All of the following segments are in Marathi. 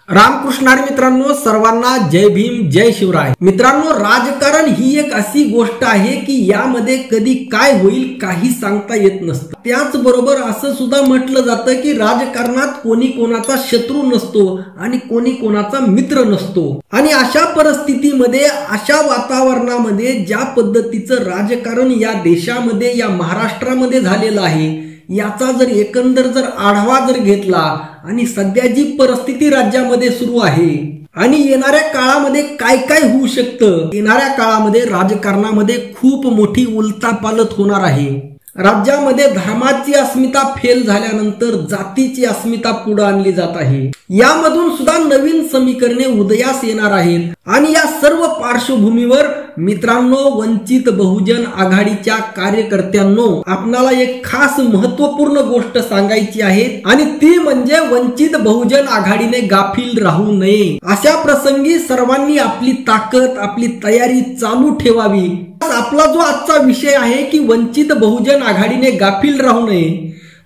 रामकृष्णारी मित्रांनो, सर्वांना जय भीम, जय शिवराय। मित्रांनो, राजकारण ही एक अशी गोष्ट आहे की यामध्ये कधी काय होईल काही सांगता येत नसतं। त्याचबरोबर असं सुद्धा म्हटलं जातं की राजकारणात कोणी कोणाचा शत्रू नसतो आणि कोणी कोणाचा मित्र नसतो। आणि अशा परिस्थितीमध्ये, अशा वातावरणामध्ये ज्या पद्धतीचं राजकारण या देशामध्ये, या महाराष्ट्रामध्ये झालेलं आहे, याचा जर एकंदर आढावा घेतला आणि सध्या जी परिस्थिती राज्यामध्ये सुरू आहे आणि येणाऱ्या काळामध्ये काय काय होऊ शकतं, येणाऱ्या काळामध्ये राजकारणामध्ये खूप मोठी उलथापालथ होणार आहे। राज्यामध्ये धर्माची अस्मिता फेल झाल्यानंतर जातीची अस्मिता पुढे आणली जात आहे। यामधून सुद्धा नवीन समीकरणे उदयास येणार आहेत। आणि या सर्व पार्श्वभूमीवर मित्रांनो, वंचित बहुजन आघाडीच्या कार्यकर्त्यांनो, आपणाला एक खास महत्त्वपूर्ण गोष्ट सांगायची आहे आणि ती म्हणजे वंचित बहुजन आघाडीने गाफील राहू नये। अशा प्रसंगी सर्वांनी आपली ताकद, आपली तयारी चालू ठेवावी। आपला जो आजचा विषय आहे की वंचित बहुजन आघाडीने गाफील राहू नये,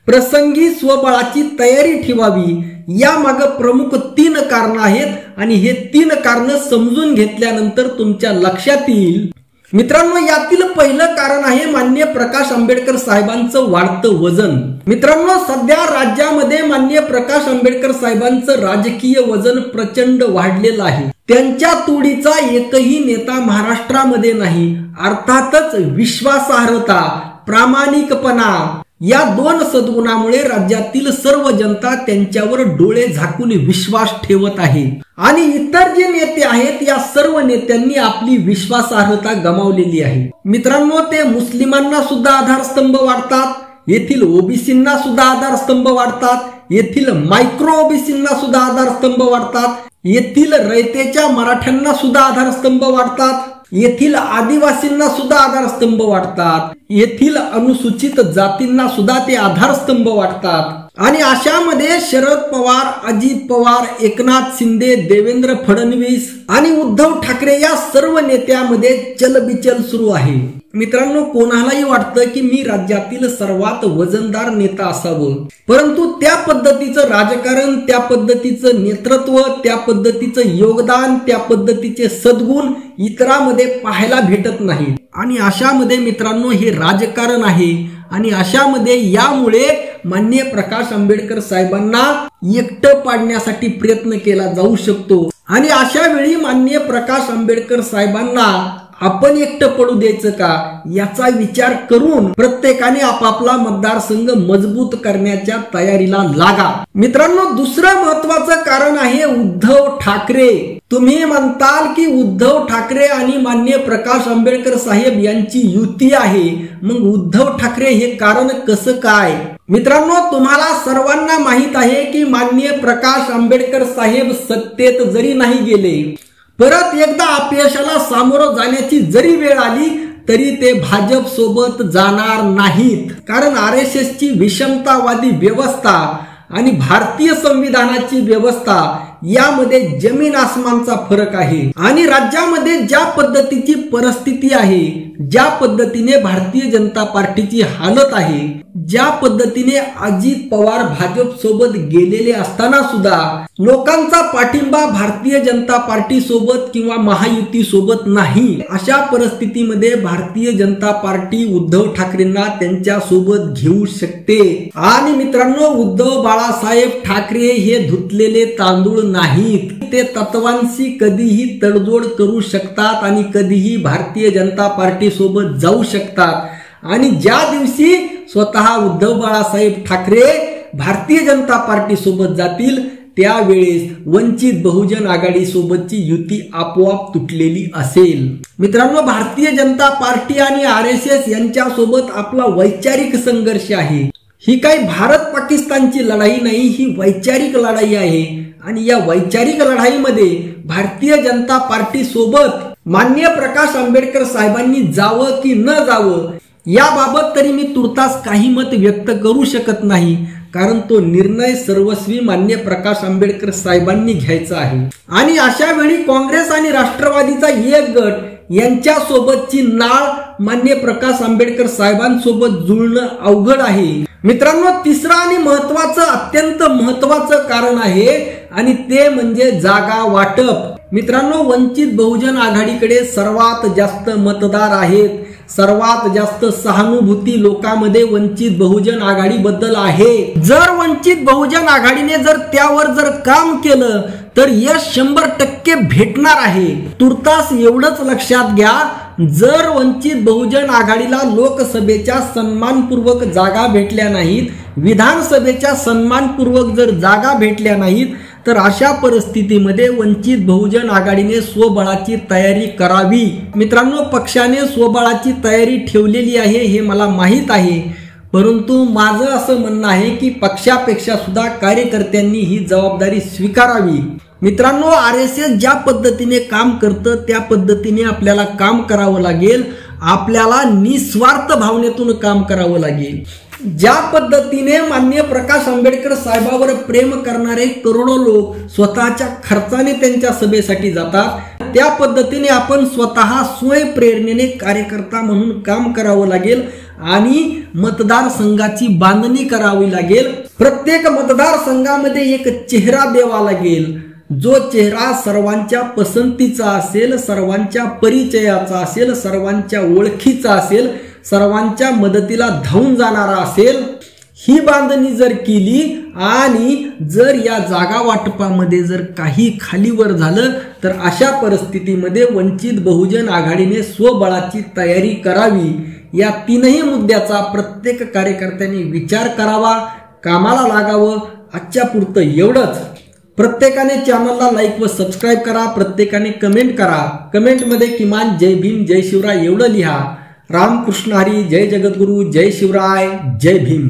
प्रसंगी स्वबळाची तयारी ठेवावी। यामागे प्रमुख 3 कारण आहेत आणि हे 3 कारण समजून घेतल्यानंतर तुमच्या लक्षात येईल। मित्रांनो, यातील पहिलं कारण आहे माननीय प्रकाश आंबेडकर साहेबांचं वाढतं वजन। मित्रांनो, सध्या राज्यामध्ये माननीय प्रकाश आंबेडकर साहेबांचं राजकीय वजन प्रचंड वाढलेलं आहे। त्यांच्या तोडीचा एकही नेता महाराष्ट्रामध्ये नाही। अर्थातच विश्वासार्हता, प्रामाणिकपणा या 2 सद्गुणामुळे राज्यातील सर्व जनता त्यांच्यावर डोळे झाकून विश्वास ठेवत आहे। आणि इतर जे नेते आहेत, या सर्व नेत्यांनी आपली विश्वासार्हता गमावलेली आहे। मित्रांनो, ते मुस्लिमांना सुद्धा आधारस्तंभ वाढतात, येथील ओबीसींना सुद्धा आधारस्तंभ वाढतात, येथील मायक्रो ओबीसींना सुद्धा आधारस्तंभ वाढतात, येथील रयतेच्या मराठ्यांना सुद्धा आधारस्तंभ वाढतात, येथील आदिवासींना सुद्धा आधारस्तंभ वाढतात, येथील अनुसूचित जातींना सुद्धा ते आधारस्तंभ वाढतात। आणि अशामध्ये शरद पवार, अजित पवार, एकनाथ शिंदे, देवेंद्र फडणवीस आणि उद्धव ठाकरे या सर्व नेत्यामध्ये चलबिचल सुरू आहे। मित्रांनो, कोणालाही वाटतं की मी राज्यातील सर्वात वजनदार नेता असावं, परंतु त्या पद्धतीचं राजकारण, त्या पद्धतीचं नेतृत्व, त्या पद्धतीचं योगदान, त्या पद्धतीचे सद्गुण इतरांमध्ये पाहायला भेटत नाही। आणि अशामध्ये मित्रांनो, हे राजकारण आहे आणि अशामध्ये यामुळे माननीय प्रकाश आंबेडकर साहेबांना एकटं पाडण्यासाठी प्रयत्न केला जाऊ शकतो। आणि अशा वेळी माननीय प्रकाश आंबेडकर साहेबांना आपण एकटं पडू द्यायचं का, याचा विचार करून प्रत्येकाने आपापला मतदारसंघ मजबूत करण्याच्या तयारीला लागा। मित्रांनो, दुसरं महत्वाचं कारण आहे उद्धव ठाकरे। तुम्ही म्हणताल की उद्धव ठाकरे आणि माननीय प्रकाश आंबेडकर साहेब यांची युती आहे, मग उद्धव ठाकरे हे कारण कसं काय? मित्रांनो, तुम्हाला सर्वांना माहित आहे की माननीय प्रकाश आंबेडकर साहेब सत्तेत जरी नाही गेले, परत एकदा अपयशाला सामोरं जाण्याची जरी वेळ आली तरी ते भाजप सोबत जाणार नाहीत। कारण RSS ची विषमतावादी व्यवस्था आणि भारतीय संविधानाची व्यवस्था यामध्ये जमीन आसमानचा फरक आहे। आणि राज्यामध्ये ज्या पद्धतीची परिस्थिती आहे, ज्या पद्धतीने भारतीय जनता पार्टीची हालत आहे, ज्या पद्धतीने अजित पवार भाजप सोबत गेलेले असताना सुद्धा लोकांचा पाठिंबा भारतीय जनता पार्टी सोबत किंवा महायुती सोबत नाही, अशा परिस्थितीमध्ये भारतीय जनता पार्टी उद्धव ठाकरेंना त्यांच्या सोबत घेऊ शकते। आणि मित्रांनो, उद्धव बाळासाहेब ठाकरे हे धुतलेले तांदूळ नाहीत। ते तत्वांशी कधीही तडजोड करू शकतात आणि कधीही भारतीय जनता पार्टी सोबत जाऊ शकतात। आणि ज्या दिवशी स्वतः उद्धव बाळासाहेब ठाकरे भारतीय जनता पार्टी सोबत जातील, त्यावेळेस वंचित बहुजन आघाडी सोबतची युती आपोआप तुटलेली असेल। मित्रांनो, भारतीय जनता पार्टी आणि RSS यांच्या सोबत आपला वैचारिक संघर्ष आहे। ही काही भारत पाकिस्तानची लढाई नाही, ही वैचारिक लढाई आहे। आणि या वैचारिक लढाईमध्ये भारतीय जनता पार्टी सोबत माननीय प्रकाश आंबेडकर साहेबांनी जावं की न जावं, याबाबत तरी मी तुर्तास काही मत व्यक्त करू शकत नाही, कारण तो निर्णय सर्वस्वी माननीय प्रकाश आंबेडकर साहेबांनी घ्यायचा आहे। आणि अशा वेळी काँग्रेस आणि राष्ट्रवादीचा एक गट यांच्या सोबतची नाळ माननीय प्रकाश आंबेडकर साहेबांसोबत जुळणं अवघड आहे। मित्रांनो, तिसरं आणि महत्वाचं, अत्यंत महत्वाचं कारण आहे आणि ते म्हणजे जागा वाटप। मित्रांनो, वंचित बहुजन आघाडीकडे सर्वात जास्त मतदार आहेत, सर्वात जास्त सहानुभूती लोकांमध्ये वंचित बहुजन आघाडी बद्दल आहे। जर वंचित बहुजन आघाडीने जर त्यावर जर काम केलं तर यश 100% भेटणार आहे। तुर्तास एवढंच लक्षात घ्या, जर वंचित बहुजन आघाडीला लोकसभेच्या सन्मानपूर्वक जागा भेटल्या नाहीत, विधानसभेच्या सन्मानपूर्वक जर जागा भेटल्या नाहीत, तर अशा परिस्थितीमध्ये वंचित बहुजन आघाडीने स्वबळाची तयारी करावी। मित्रांनो, पक्षाने स्वबळाची तयारी ठेवलेली आहे हे मला माहित आहे, परंतु माझं असं म्हणणं आहे की पक्षापेक्षा सुद्धा कार्यकर्त्यांनी ही जबाबदारी स्वीकारावी। मित्रांनो, आरएसएस ज्या पद्धतीने काम करतं त्या पद्धतीने आपल्याला काम करावं लागेल, आपल्याला निस्वार्थ भावनेतून काम करावं लागेल। ज्या पद्धतीने माननीय प्रकाश आंबेडकर साहेबांवर प्रेम करणारे करोडो लोक स्वतःच्या खर्चाने त्यांच्या सभेसाठी जातात, त्या पद्धतीने आपण स्वतः स्वयंप्रेरणेने कार्यकर्ता म्हणून काम करावं लागेल आणि मतदारसंघाची बांधणी करावी लागेल। प्रत्येक मतदारसंघामध्ये एक चेहरा द्यावा लागेल, जो चेहरा सर्वांच्या पसंतीचा असेल, सर्वांच्या परिचयाचा असेल, सर्वांच्या ओळखीचा असेल, सर्वांच्या मदतीला धावून जाणारा असेल। ही बांधणी जर केली आणि जर या जागा वाटपामध्ये जर काही खालीवर झालं तर अशा परिस्थितीमध्ये वंचित बहुजन आघाडीने स्वबळाची तयारी करावी। या तीनही मुद्द्याचा प्रत्येक कार्यकर्त्यांनी विचार करावा, कामाला लागावं। आजच्या पुरतं एवढंच। प्रत्येकाने चॅनलला लाईक व सबस्क्राईब करा, प्रत्येकाने कमेंट करा, कमेंटमध्ये किमान जय भीम जय शिवराय एवढं लिहा। रामकृष्ण हरी, जय जगद्गुरु, जय शिवराय, जय भीम।